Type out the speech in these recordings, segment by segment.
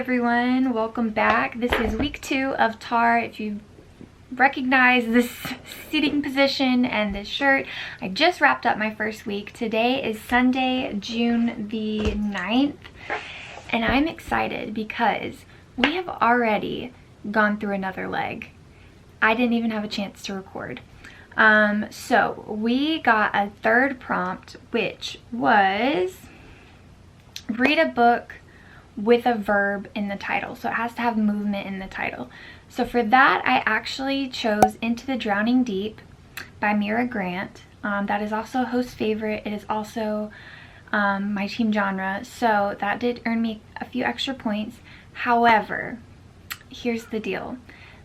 everyone, welcome back. This is week 2 of TAR. If you recognize this seating position and this shirt, I just wrapped up my first week. Today is Sunday, June the 9th, and I'm excited because we have already gone through another leg. I didn't even have a chance to record. So we got a third prompt, which was read a book with a verb in the title. So it has to have movement in the title. So for that, I actually chose Into the Drowning Deep by Mira Grant. That is also a host favorite. It is also my team genre. So that did earn me a few extra points. However, here's the deal.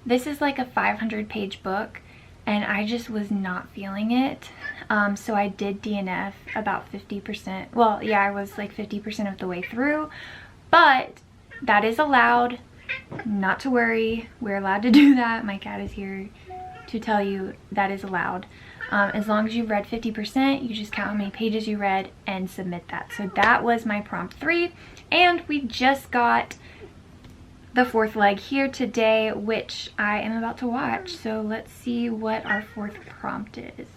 This is like a 500-page book and I just was not feeling it. So I did DNF about 50%. Well, yeah, I was like 50% of the way through. But that is allowed, not to worry, we're allowed to do that. My cat is here to tell you that is allowed. As long as you've read 50%, you just count how many pages you read and submit that. So that was my prompt 3, and we just got the fourth leg here today, which I am about to watch. So let's see what our fourth prompt is.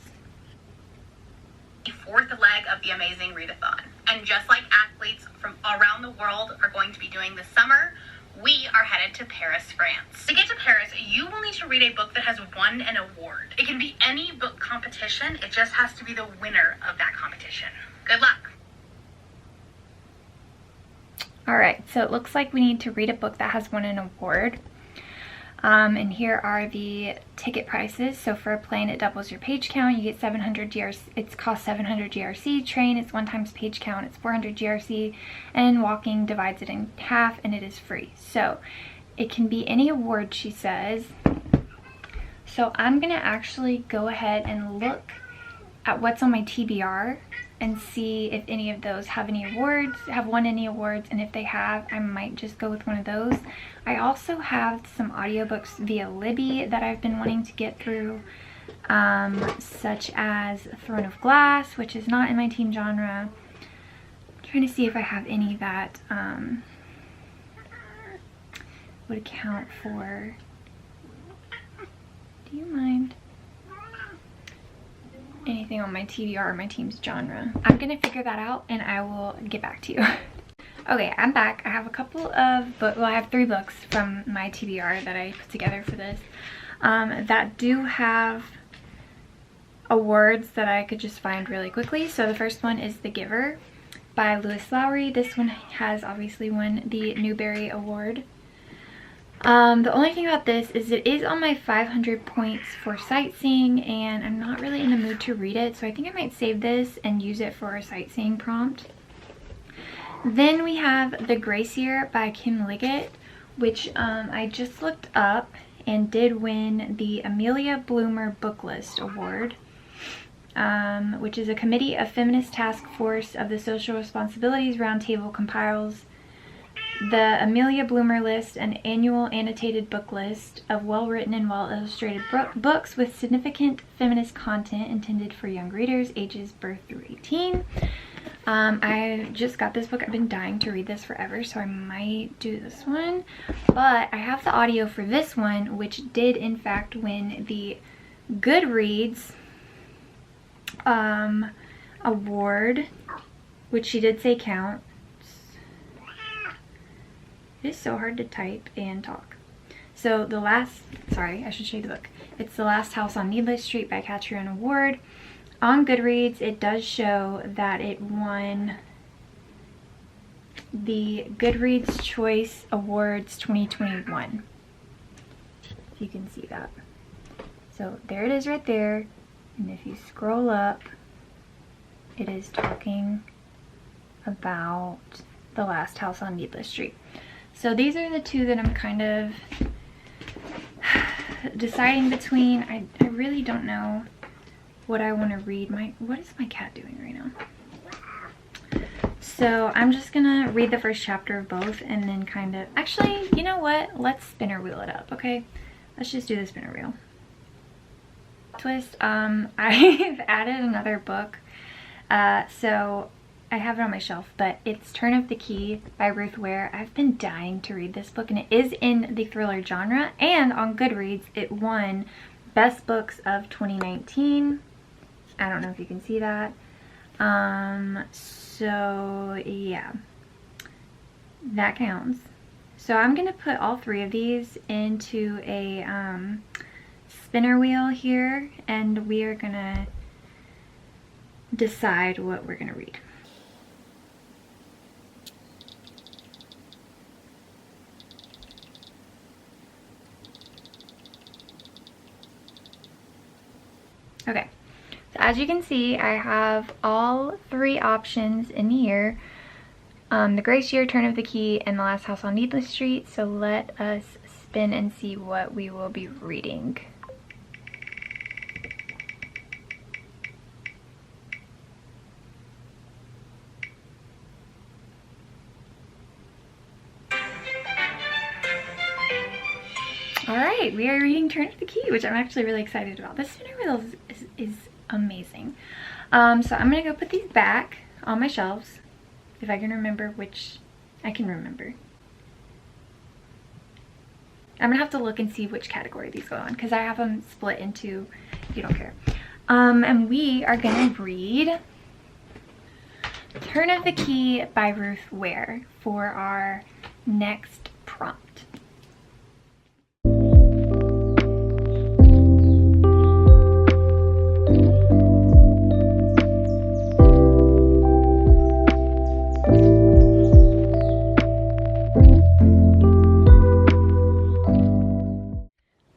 The fourth leg of the amazing readathon. And just like athletes from around the world are going to be doing this summer, we are headed to Paris, France. To get to Paris, you will need to read a book that has won an award. It can be any book competition, it just has to be the winner of that competition. Good luck. Alright, so it looks like we need to read a book that has won an award. And here are the ticket prices. So for a plane, it doubles your page count. You get 700 GRC. It costs 700 GRC. Train, it's 1 times page count. It's 400 GRC. And walking divides it in half, and it is free. So it can be any award, she says. So I'm gonna actually go ahead and look at what's on my TBR and see if any of those have any awards, have won any awards, and if they have, I might just go with one of those. I also have some audiobooks via Libby that I've been wanting to get through, such as Throne of Glass, which is not in my team genre. I'm trying to see if I have any that would count for. Do you mind? Anything on my TBR or my team's genre. I'm gonna figure that out and I will get back to you. Okay, I'm back. I have a couple of books, well, I have 3 books from my TBR that I put together for this that do have awards that I could just find really quickly. So the first one is The Giver by Lewis Lowry. This one has obviously won the Newbery Award. The only thing about this is it is on my 500 points for sightseeing, and I'm not really in the mood to read it, so I think I might save this and use it for a sightseeing prompt. Then we have The Gracier by Kim Liggett, which I just looked up and did win the Amelia Bloomer Book List Award, which is a committee of feminist task force of the Social Responsibilities Roundtable compiles the Amelia Bloomer List, an annual annotated book list of well-written and well-illustrated books with significant feminist content intended for young readers ages birth through 18. I just got this book. I've been dying to read this forever, so I might do this one. But I have the audio for this one, which did in fact win the Goodreads award, which she did say counts. It is so hard to type and talk. So the last, sorry, I should show you the book. It's The Last House on Needless Street by Catriona Ward. On Goodreads, it does show that it won the Goodreads Choice Awards 2021. If you can see that. So there it is right there. And if you scroll up, it is talking about The Last House on Needless Street. So these are the 2 that I'm kind of deciding between. I really don't know what I want to read. What is my cat doing right now? So I'm just gonna read the first chapter of both and then kind of, actually, you know what? Let's spinner wheel it up, okay? Let's just do the spinner wheel. Twist, I've added another book. So I have it on my shelf, but it's Turn of the Key by Ruth Ware. I've been dying to read this book, and it is in the thriller genre, and on Goodreads it won Best Books of 2019. I don't know if you can see that. So yeah, that counts. So I'm gonna put all 3 of these into a spinner wheel here, and we are gonna decide what we're gonna read. Okay, so as you can see, I have all 3 options in here. The Grace Year, Turn of the Key, and The Last House on Needless Street. So let us spin and see what we will be reading. Alright, we are reading Turn of the Key, which I'm actually really excited about. This spinner wheel is amazing. So I'm going to go put these back on my shelves, if I can remember which I can remember. I'm going to have to look and see which category these go on, because I have them split into, if you don't care. And we are going to read Turn of the Key by Ruth Ware for our next prompt.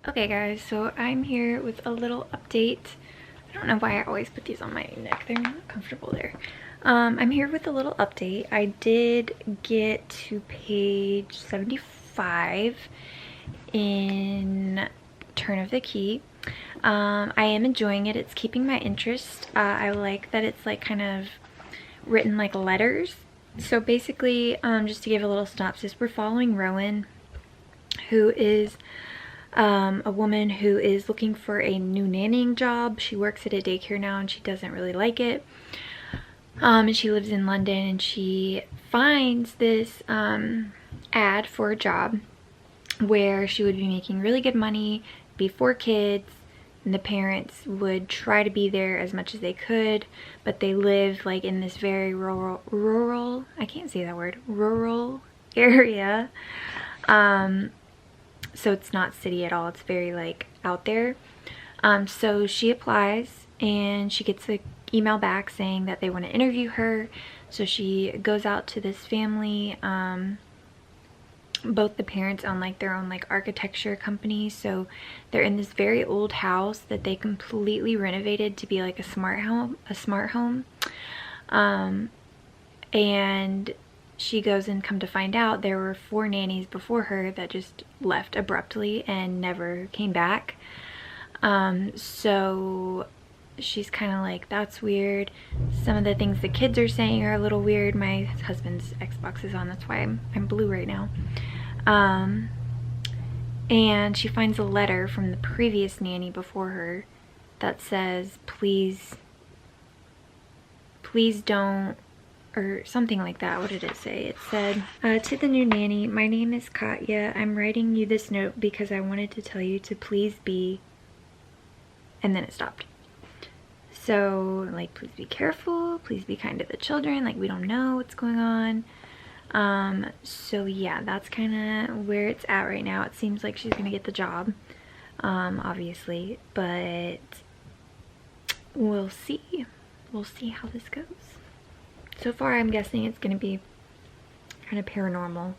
Okay guys, so I'm here with a little update. I don't know why I always put these on my neck. They're not comfortable there. I'm here with a little update. I did get to page 75 in Turn of the Key. I am enjoying it. It's keeping my interest. I like that it's like kind of written like letters. So basically, just to give a little synopsis, we're following Rowan, who is a woman who is looking for a new nannying job. She works at a daycare now and she doesn't really like it. And she lives in London, and she finds this ad for a job where she would be making really good money, be 4 kids, and the parents would try to be there as much as they could, but they live like in this very rural, I can't say that word, rural area. So it's not city at all, it's very like out there. So she applies and she gets an email back saying that they want to interview her. So she goes out to this family. Both the parents own like their own like architecture company, so they're in this very old house that they completely renovated to be like a smart home. And she goes, and come to find out there were 4 nannies before her that just left abruptly and never came back. So she's kind of like, that's weird. Some of the things the kids are saying are a little weird. My husband's Xbox is on, that's why I'm blue right now. And she finds a letter from the previous nanny before her that says, please don't, or something like that. What did it say? It said, to the new nanny, my name is Katya. I'm writing you this note because I wanted to tell you to please be, and then it stopped. So like, please be careful, please be kind to the children, like we don't know what's going on. So yeah, that's kind of where it's at right now. It seems like she's gonna get the job, obviously, but we'll see how this goes. So far I'm guessing it's gonna be kind of paranormal,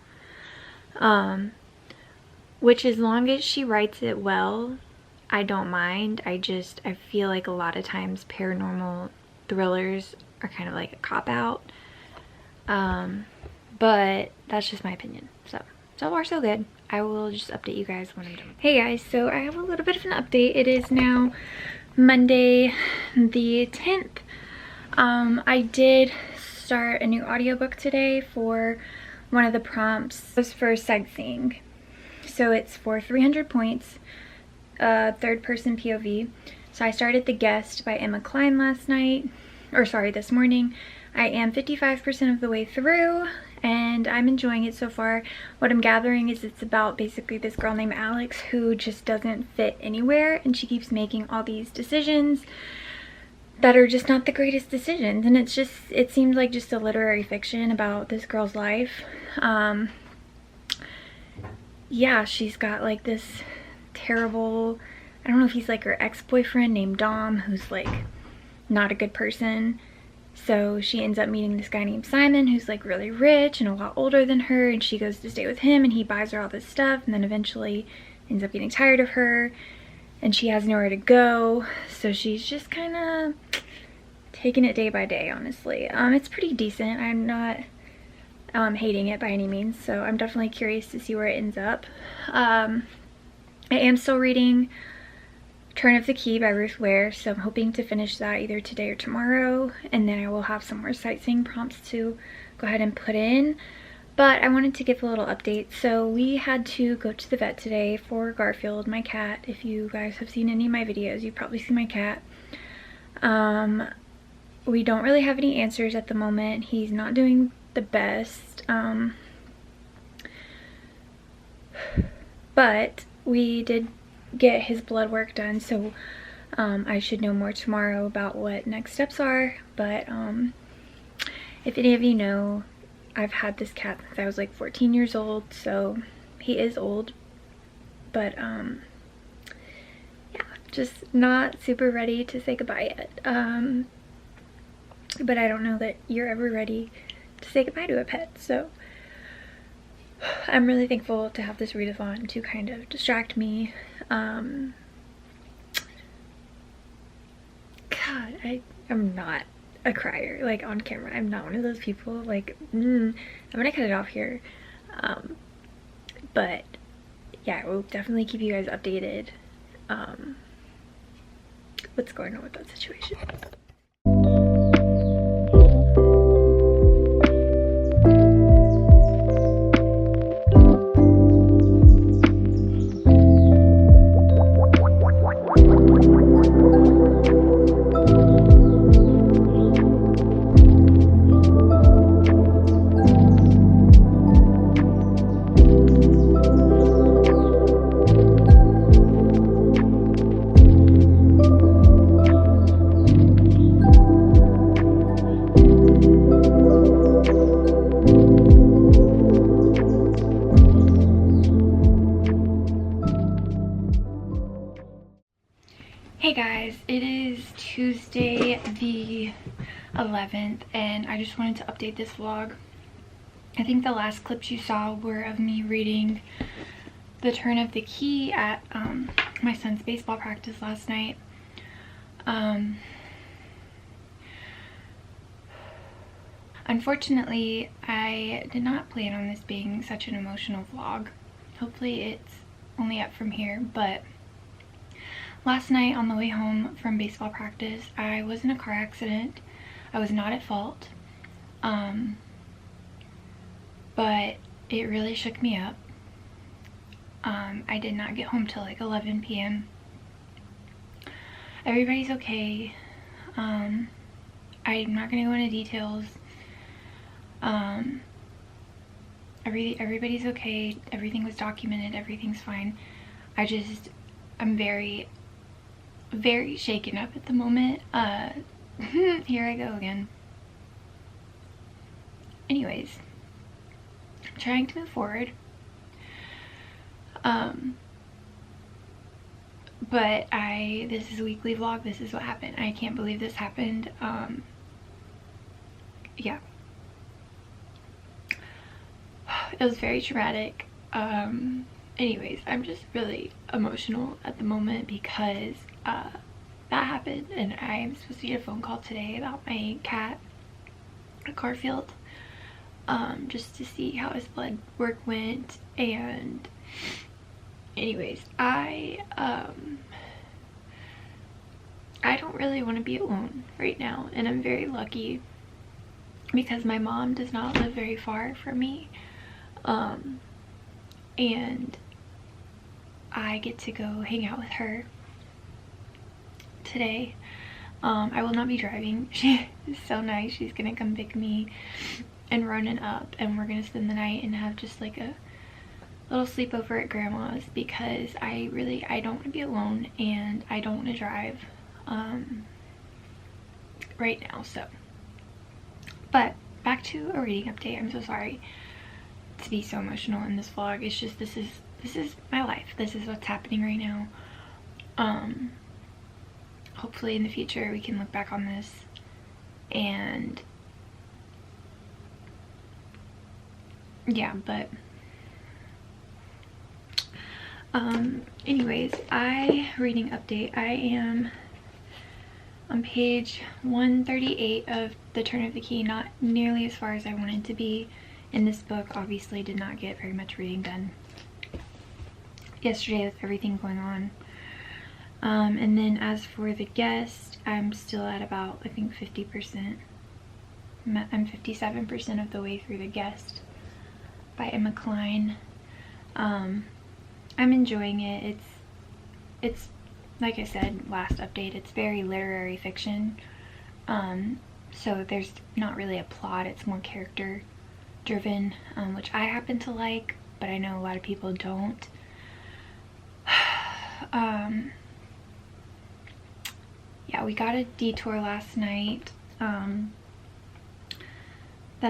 which as long as she writes it well, I don't mind. I feel like a lot of times paranormal thrillers are kind of like a cop-out, but that's just my opinion. So far so good. I will just update you guys when I'm done. Hey guys, so I have a little bit of an update. It is now Monday the 10th. I did start a new audiobook today for one of the prompts. It was for sightseeing. So it's for 300 points, third person POV. So I started The Guest by Emma Cline this morning. I am 55% of the way through and I'm enjoying it so far. What I'm gathering is it's about basically this girl named Alex who just doesn't fit anywhere, and she keeps making all these decisions that are just not the greatest decisions, and it seems like just a literary fiction about this girl's life. Yeah, she's got like this terrible, I don't know if he's like her ex-boyfriend named Dom, who's like not a good person. So she ends up meeting this guy named Simon who's like really rich and a lot older than her, and she goes to stay with him and he buys her all this stuff, and then eventually ends up getting tired of her and she has nowhere to go. So she's just kind of taking it day by day, honestly. It's pretty decent. I'm not hating it by any means, so I'm definitely curious to see where it ends up. I am still reading Turn of the Key by Ruth Ware, so I'm hoping to finish that either today or tomorrow, and then I will have some more sightseeing prompts to go ahead and put in. But I wanted to give a little update. So we had to go to the vet today for Garfield, my cat. If you guys have seen any of my videos, you've probably seen my cat. We don't really have any answers at the moment. He's not doing the best. But we did get his blood work done, so I should know more tomorrow about what next steps are. But if any of you know, I've had this cat since I was like 14 years old, so he is old. But yeah, just not super ready to say goodbye yet. But I don't know that you're ever ready to say goodbye to a pet, so I'm really thankful to have this readathon to kind of distract me. God, I'm not a crier, like on camera. I'm not one of those people. Like, I'm gonna cut it off here. But yeah, we'll definitely keep you guys updated what's going on with that situation. Hey guys, it is Tuesday the 11th and I just wanted to update this vlog. I think the last clips you saw were of me reading The Turn of the Key at my son's baseball practice last night. Unfortunately, I did not plan on this being such an emotional vlog. Hopefully it's only up from here, but last night on the way home from baseball practice, I was in a car accident. I was not at fault, but it really shook me up. I did not get home till like 11 p.m. Everybody's okay. I'm not going to go into details. Everybody's okay. Everything was documented. Everything's fine. I'm very shaken up at the moment. Here I go again. Anyways, I'm trying to move forward. But this is a weekly vlog. This is what happened. I can't believe this happened. Yeah. It was very traumatic. Anyways, I'm just really emotional at the moment because that happened, and I'm supposed to get a phone call today about my cat Garfield, just to see how his blood work went. And anyways, I don't really want to be alone right now, and I'm very lucky because my mom does not live very far from me, and I get to go hang out with her today. I will not be driving. She is so nice. She's gonna come pick me and Ronan up, and we're gonna spend the night and have just like a little sleepover at grandma's, because I don't want to be alone and I don't want to drive right now. So, but back to a reading update. I'm so sorry to be so emotional in this vlog. It's just this is my life. This is what's happening right now. Hopefully in the future we can look back on this and yeah, but anyways, reading update. I am on page 138 of The Turn of the Key, not nearly as far as I wanted to be in this book. Obviously did not get very much reading done yesterday with everything going on. And then as for the guest, I'm still at about, I think, 50%. I'm 57% of the way through The Guest by Emma Cline. I'm enjoying it. It's like I said last update, it's very literary fiction. So there's not really a plot, it's more character driven, which I happen to like, but I know a lot of people don't. Yeah, we got a detour last night that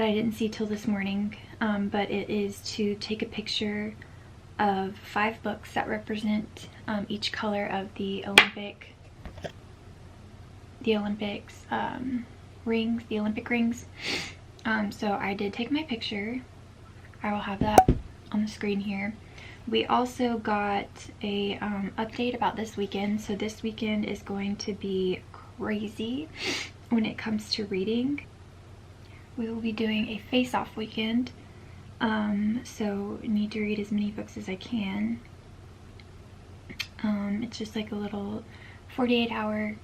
I didn't see till this morning, but it is to take a picture of 5 books that represent each color of the Olympics rings, the Olympic rings. So I did take my picture. I will have that on the screen here. We also got a update about this weekend. So this weekend is going to be crazy when it comes to reading. We will be doing a face-off weekend. So need to read as many books as I can. It's just like a little 48-hour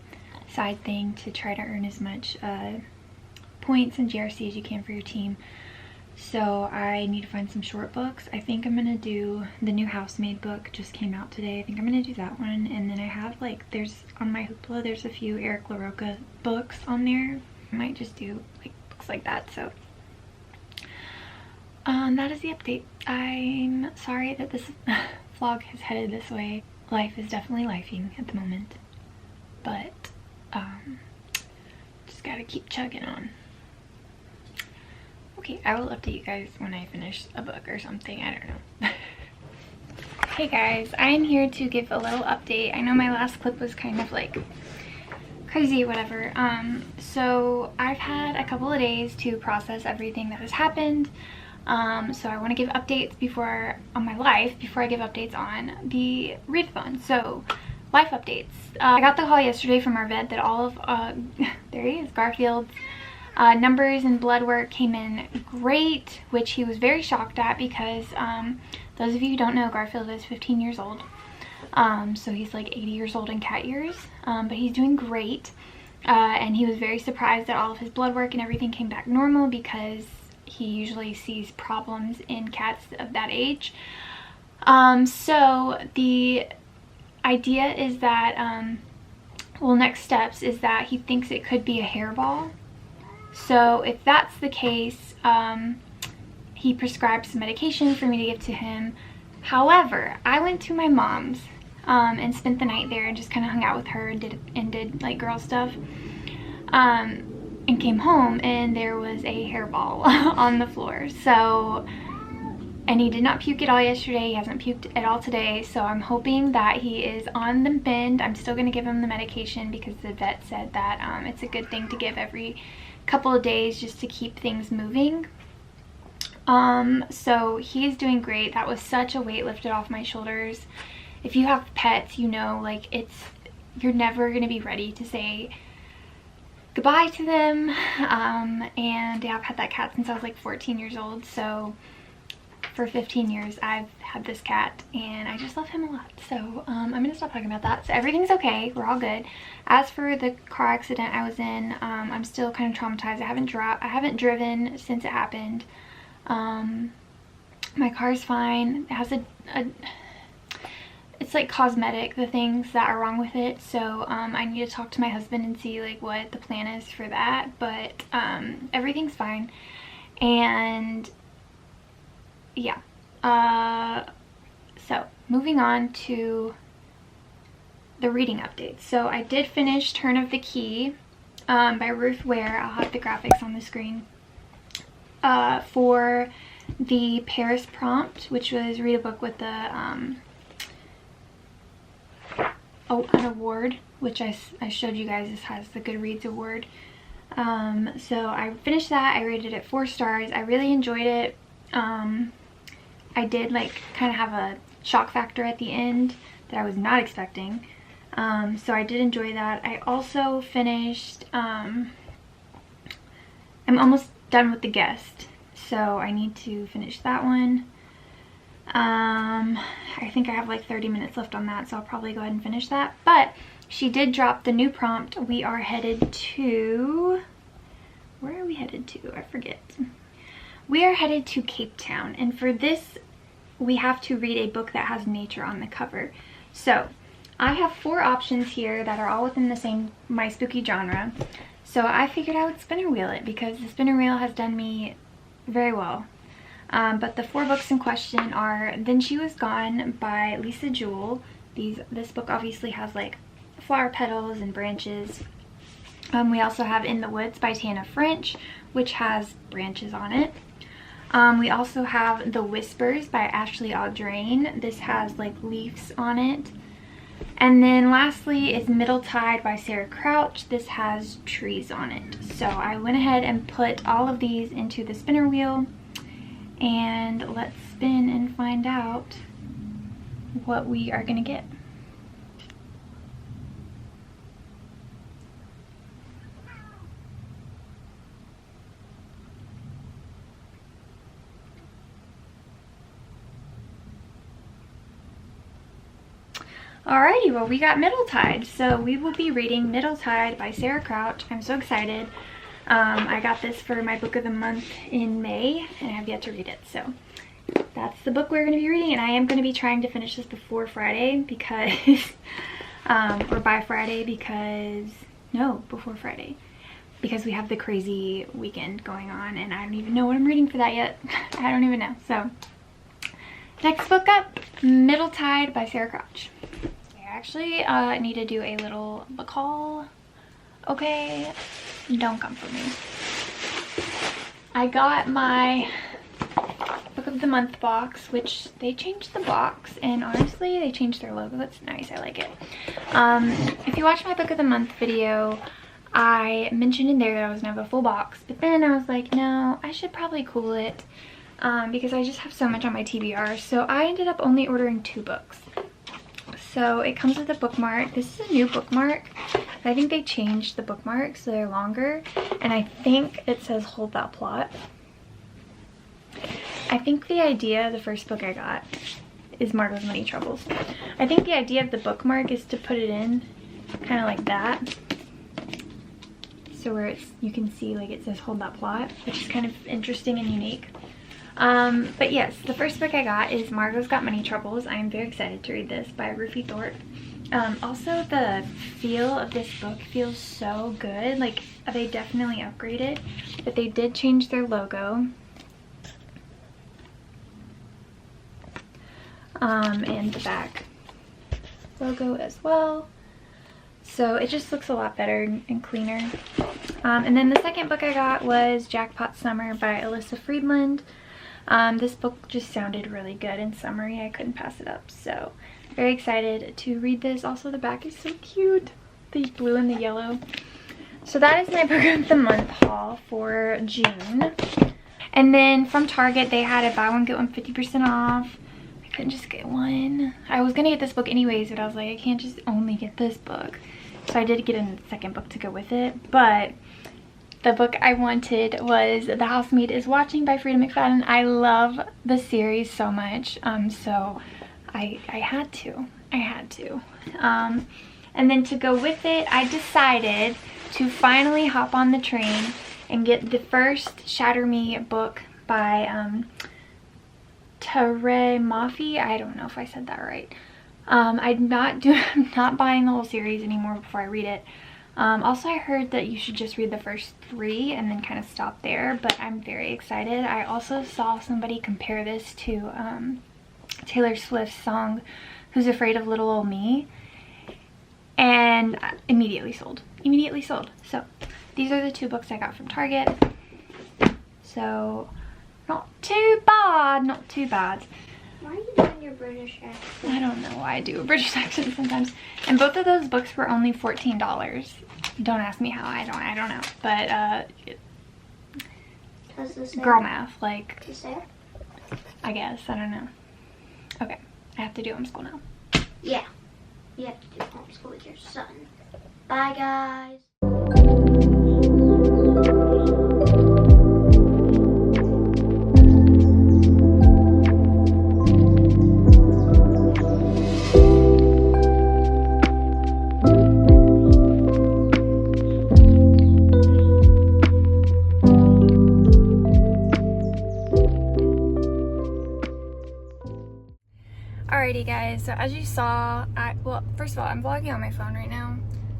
side thing to try to earn as much points and GRC as you can for your team. So I need to find some short books. I think I'm gonna do the new Housemaid book, just came out today. I think I'm gonna do that one. And then I have like, there's on my Hoopla, there's a few Eric LaRocca books on there. I might just do like books like that. So that is the update. I'm sorry that this vlog has headed this way. Life is definitely lifing at the moment, but just gotta keep chugging on. Okay, I will update you guys when I finish a book or something. I don't know. Hey guys, I am here to give a little update. I know my last clip was kind of like crazy, whatever. So I've had a couple of days to process everything that has happened. So I want to give updates on my life before I give updates on the readathon. So life updates. I got the call yesterday from our vet that all of there he is, Garfield's numbers and blood work came in great, which he was very shocked at, because those of you who don't know, Garfield is 15 years old. So he's like 80 years old in cat years, but he's doing great. And he was very surprised that all of his blood work and everything came back normal, because he usually sees problems in cats of that age. So the idea is that, well, next steps is that he thinks it could be a hairball. So if that's the case, he prescribed some medication for me to give to him. However, I went to my mom's and spent the night there and just kind of hung out with her and did like girl stuff. And came home and there was a hairball on the floor. So, and he did not puke at all yesterday. He hasn't puked at all today. So I'm hoping that he is on the mend. I'm still going to give him the medication, because the vet said that it's a good thing to give every couple of days just to keep things moving. So he's doing great. That was such a weight lifted off my shoulders. If you have pets, you know, like you're never going to be ready to say goodbye to them. And yeah, I've had that cat since I was like 14 years old. So for 15 years I've had this cat and I just love him a lot. So I'm gonna stop talking about that. So everything's okay, we're all good. As for the car accident I was in, I'm still kind of traumatized. I haven't driven since it happened. My car's fine. It has it's like cosmetic, the things that are wrong with it. So I need to talk to my husband and see like what the plan is for that. But everything's fine. And yeah. So moving on to the reading updates. So I did finish Turn of the Key by Ruth Ware. I'll have the graphics on the screen. For the Paris prompt, which was read a book with the an award, which I showed you guys. This has the Goodreads award. So I finished that. I rated it 4 stars. I really enjoyed it. I did like kind of have a shock factor at the end that I was not expecting. So I did enjoy that. I also finished, I'm almost done with The Guest, so I need to finish that one. I think I have like 30 minutes left on that, so I'll probably go ahead and finish that. But she did drop the new prompt. We are headed to, where are we headed to? I forget. We are headed to Cape Town, and for this we have to read a book that has nature on the cover. So I have 4 options here that are all within the same My Spooky genre. So I figured I would spinner wheel it because the spinner wheel has done me very well. But the 4 books in question are Then She Was Gone by Lisa Jewell. This book obviously has like flower petals and branches. We also have In the Woods by Tana French, which has branches on it. We also have The Whispers by Ashley Audrain. This has like leaves on it. And then lastly is Middle Tide by Sarah Crouch. This has trees on it. So I went ahead and put all of these into the spinner wheel, and let's spin and find out what we are gonna get. Alrighty, well we got Middle Tide, so we will be reading Middle Tide by Sarah Crouch. I'm so excited. I got this for my book of the month in May, and I have yet to read it, so that's the book we're going to be reading. And I am going to be trying to finish this before Friday because, or by Friday because, no, before Friday, because we have the crazy weekend going on, and I don't even know what I'm reading for that yet. I don't even know. So next book up, Middle Tide by Sarah Crouch. I actually need to do a little book haul. Okay, don't come for me. I got my book of the month box, which they changed the box, and honestly they changed their logo. That's nice. I like it. If you watch my book of the month video, I mentioned in there that I was gonna have a full box, but then I was like, no, I should probably cool it because I just have so much on my TBR. So I ended up only ordering 2 books. So it comes with a bookmark. This is a new bookmark. I think they changed the bookmarks so they're longer, and I think it says Hold That Plot. I think the idea, the first book I got is Margot's Money Troubles. I think the idea of the bookmark is to put it in kind of like that, so where it's, you can see like it says Hold That Plot, which is kind of interesting and unique. But yes, the first book I got is Margot's Got Money Troubles. I am very excited to read this by Ruthie Thorpe. Also the feel of this book feels so good. Like they definitely upgraded, but they did change their logo. And the back logo as well. So it just looks a lot better and cleaner. And then the second book I got was Jackpot Summer by Alyssa Friedland. This book just sounded really good and summery. I couldn't pass it up, so very excited to read this. Also the back is so cute, the blue and the yellow. So that is my book of the month haul for June. And then from Target they had a buy one get one 50% off. I couldn't just get one. I was gonna get this book anyways, but I was like, I can't just only get this book, so I did get a second book to go with it. But the book I wanted was The Housemaid Is Watching by Frida McFadden. I love the series so much, so I had to. And then to go with it, I decided to finally hop on the train and get the first Shatter Me book by Tare Mafi. I don't know if I said that right. I'm not buying the whole series anymore before I read it. Also, I heard that you should just read the first 3 and then kind of stop there, but I'm very excited. I also saw somebody compare this to Taylor Swift's song Who's Afraid of Little Ol' Me, and immediately sold. So these are the 2 books I got from Target. So not too bad. Why are you doing your British accent? I don't know why I do a British accent sometimes. And both of those books were only $14. Don't ask me how. I don't know. But girl math, like, I guess. I don't know. Okay, I have to do homeschool now. Yeah, you have to do homeschool with your son. Bye, guys. Alrighty guys, so as you saw, well, first of all, I'm vlogging on my phone right now,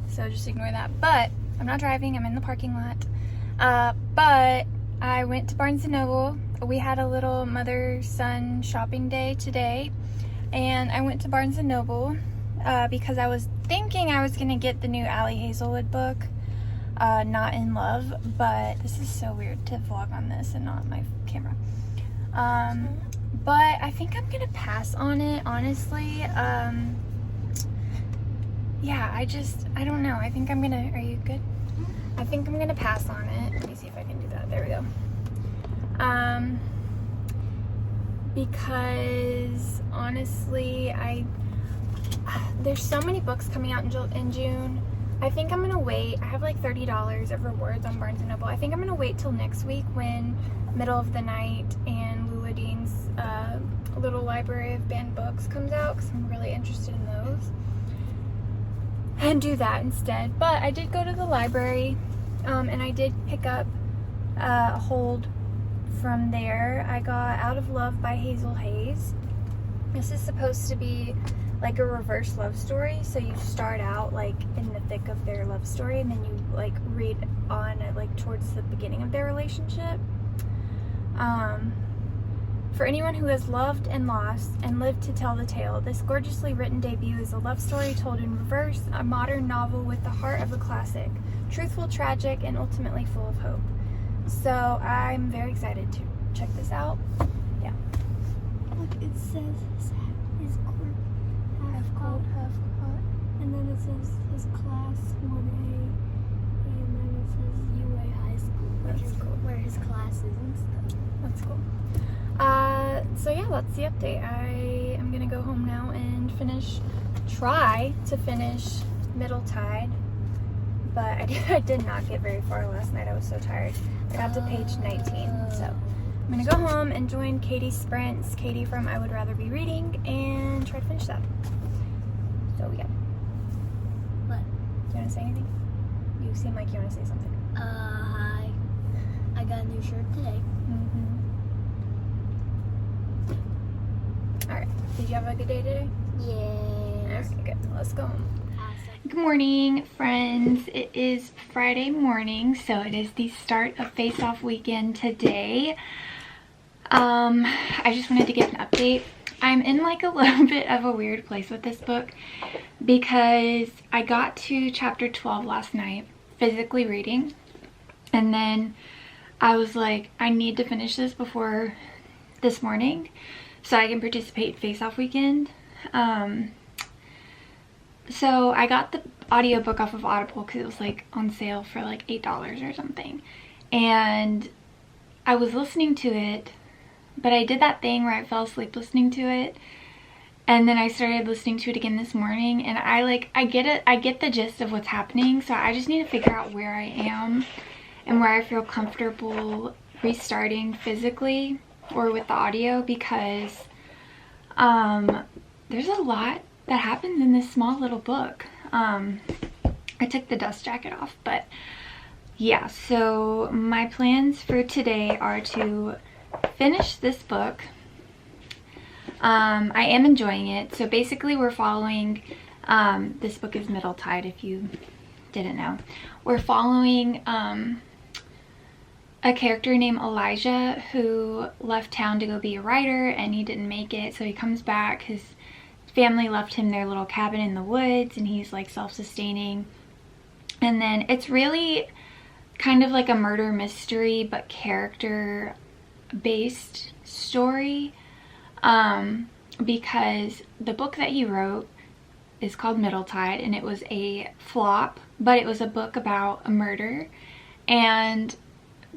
so just ignore that. But I'm not driving, I'm in the parking lot. But I went to Barnes & Noble. We had a little mother-son shopping day today, and I went to Barnes & Noble because I was thinking I was gonna get the new Allie Hazelwood book, Not in Love, but this is so weird to vlog on this and not my camera. But I think I'm gonna pass on it, honestly. Yeah, I don't know. I think I'm gonna, are you good? I think I'm gonna pass on it. Let me see if I can do that. There we go. Because honestly, there's so many books coming out in June. I think I'm gonna wait. I have like $30 of rewards on Barnes & Noble. I think I'm gonna wait till next week when Middle of the Night and Lula Dean's little library of banned books comes out, because I'm really interested in those, and do that instead. But I did go to the library, and I did pick up a hold from there. I got Out of Love by Hazel Hayes. This is supposed to be like a reverse love story, so you start out like in the thick of their love story, and then you like read on like towards the beginning of their relationship. For anyone who has loved and lost and lived to tell the tale, this gorgeously written debut is a love story told in reverse, a modern novel with the heart of a classic, truthful, tragic, and ultimately full of hope. So I'm very excited to check this out. Yeah. Look, it says his hat is half cold, half hot. And then it says his class 1A. And then it says UA High School, which is cool, where his class is and stuff. That's cool. So yeah, that's the update. I am gonna go home now and try to finish Middle Tide, but I did not get very far last night. I was so tired. I got to page 19, so I'm gonna go home and join Katy's sprints, Katy from I Would Rather Be Reading, and try to finish that. So yeah. What? Do you want to say anything? You seem like you want to say something. Hi. I got a new shirt today. Alright, did you have a good day today? Yes. Alright, good. Let's go home. Awesome. Good morning, friends. It is Friday morning, so it is the start of Faceoff weekend today. I just wanted to give an update. I'm in like a little bit of a weird place with this book because I got to chapter 12 last night, physically reading, and then I was like, I need to finish this before this morning so I can participate in Face-Off weekend. So I got the audiobook off of Audible because it was like on sale for like $8 or something. And I was listening to it, but I did that thing where I fell asleep listening to it. And then I started listening to it again this morning, and I get it. I get the gist of what's happening, so I just need to figure out where I am and where I feel comfortable restarting physically or with the audio, because there's a lot that happens in this small little book. I took the dust jacket off, but yeah, so my plans for today are to finish this book, I am enjoying it. So basically we're following, this book is Middle Tide, if you didn't know. We're following a character named Elijah who left town to go be a writer, and he didn't make it, so he comes back. His family left him their little cabin in the woods, and he's like self-sustaining. And then it's really kind of like a murder mystery but character based story, because the book that he wrote is called Middle Tide, and it was a flop, but it was a book about a murder, and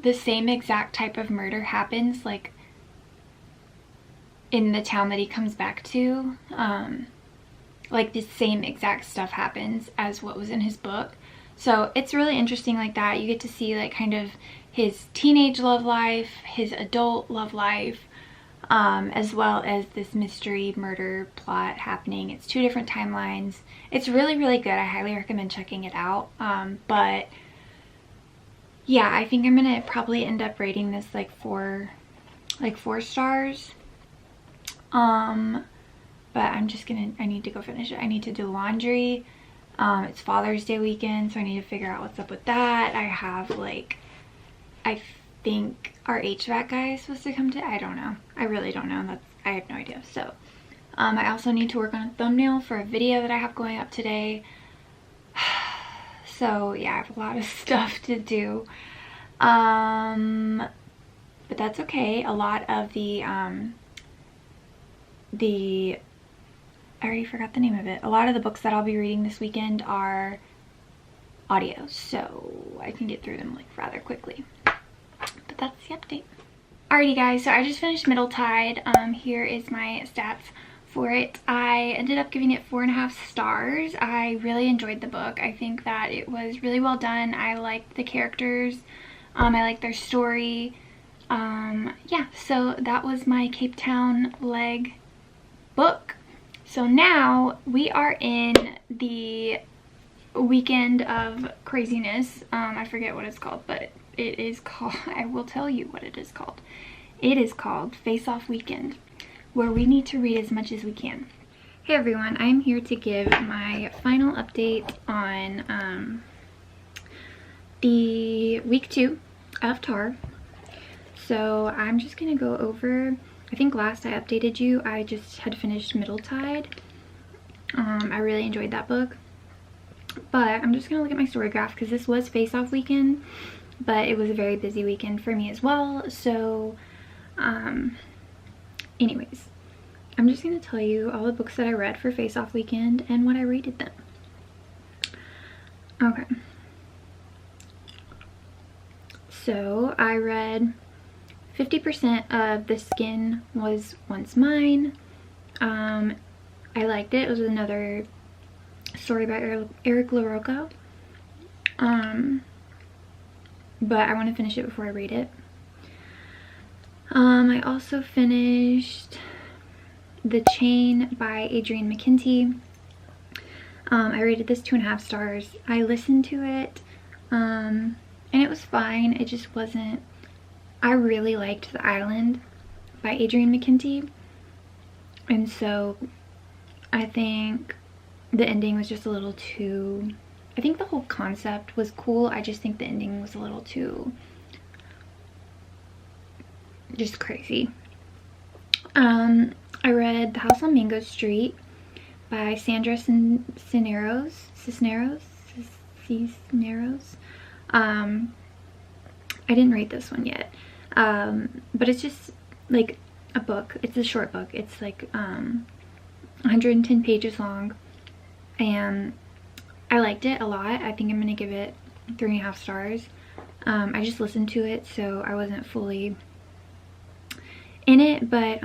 the same exact type of murder happens like in the town that he comes back to. Like the same exact stuff happens as what was in his book. So it's really interesting like that. You get to see like kind of his teenage love life, his adult love life, as well as this mystery murder plot happening. It's 2 different timelines. It's really, really good. I highly recommend checking it out. But yeah, I think I'm gonna probably end up rating this like 4 stars. But I'm just gonna, I need to go finish it. I need to do laundry. It's Father's Day weekend, so I need to figure out what's up with that. I have like, I think our HVAC guy is supposed to come to, I don't know. I really don't know. I have no idea. So I also need to work on a thumbnail for a video that I have going up today. So yeah, I have a lot of stuff to do. But that's okay. A lot of I already forgot the name of it. A lot of the books that I'll be reading this weekend are audio, so I can get through them like rather quickly. But that's the update. Alrighty guys, so I just finished Middle Tide. Here is my stats for it. I ended up giving it 4.5 stars. I really enjoyed the book. I think that it was really well done. I liked the characters. I liked their story. Yeah, so that was my Cape Town leg book. So now we are in the weekend of craziness. I forget what it's called, but it is called, I will tell you what it is called. It is called Faceoff Weekend, where we need to read as much as we can. Hey everyone, I'm here to give my final update on the week 2 of TAR. So I'm just gonna go over, I think last I updated you, I just had finished Middle Tide. I really enjoyed that book. But I'm just gonna look at my story graph because this was Face-Off weekend, but it was a very busy weekend for me as well. So anyways, I'm just gonna tell you all the books that I read for Face-Off weekend and what I rated them. Okay. So I read 50% of The Skin Was Once Mine. I liked it. It was another story by Eric LaRocca. But I want to finish it before I read it. I also finished The Chain by Adrienne McKenty. I rated this 2.5 stars. I listened to it, and it was fine. It just wasn't, I really liked The Island by Adrienne McKenty, and so I think the ending was just a little too, I think the whole concept was cool. I just think the ending was a little too just crazy. I read The House on Mango Street by Sandra Cisneros. I didn't rate this one yet, but it's just like a book. It's a short book. It's like 110 pages long, and I liked it a lot. I think I'm gonna give it 3.5 stars. I just listened to it, so I wasn't fully in it, but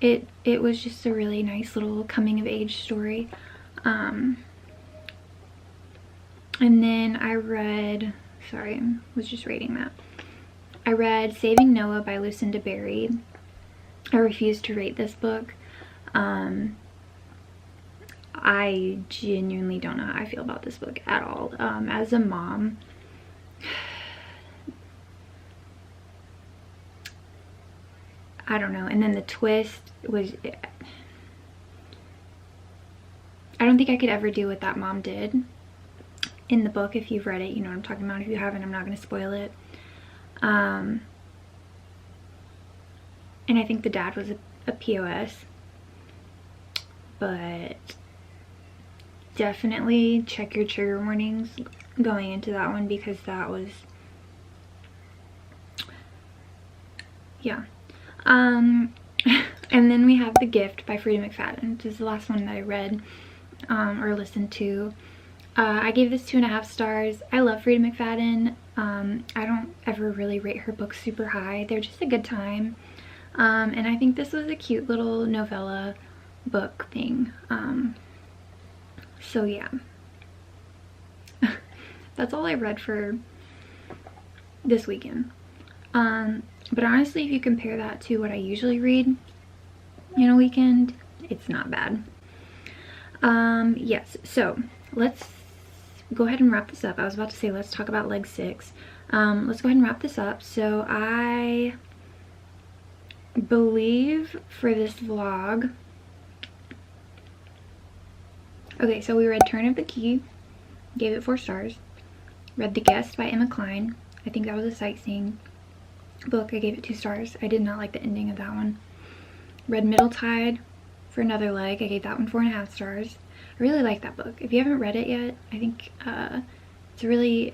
it was just a really nice little coming of age story. And then I read, sorry, I was just reading that. I read Saving Noah by Lucinda Berry. I refuse to rate this book. I genuinely don't know how I feel about this book at all. As a mom, I don't know. And then the twist was, I don't think I could ever do what that mom did in the book. If you've read it, you know what I'm talking about. If you haven't, I'm not going to spoil it. And I think the dad was a POS, but definitely check your trigger warnings going into that one, because that was, yeah. And then we have The Gift by Frida McFadden, which is the last one that I read or listened to. I gave this 2.5 stars. I love Frida McFadden. I don't ever really rate her books super high. They're just a good time. And I think this was a cute little novella book thing. So yeah. That's all I read for this weekend. But honestly, if you compare that to what I usually read in a weekend, it's not bad. Yes, so let's go ahead and wrap this up. I was about to say let's talk about leg 6. Let's go ahead and wrap this up. So I believe for this vlog, okay, so we read Turn of the Key, gave it 4 stars. Read The Guest by Emma Cline. I think that was a sightseeing book. I gave it 2 stars. I did not like the ending of that one. Read Middle Tide for another leg. I gave that one 4.5 stars. I really like that book. If you haven't read it yet, I think it's a really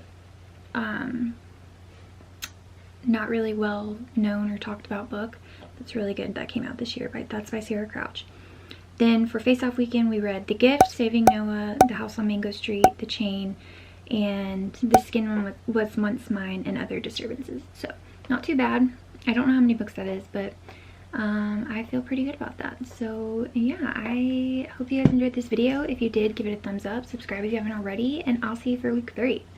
not really well known or talked about book. That's really good. That came out this year. That's by Sarah Crouch. Then for Face-Off weekend, we read The Gift, Saving Noah, The House on Mango Street, The Chain, and The Skin One Was Once Mine, and Other Disturbances. So not too bad. I don't know how many books that is, but I feel pretty good about that. So yeah, I hope you guys enjoyed this video. If you did, give it a thumbs up, subscribe if you haven't already, and I'll see you for week 3.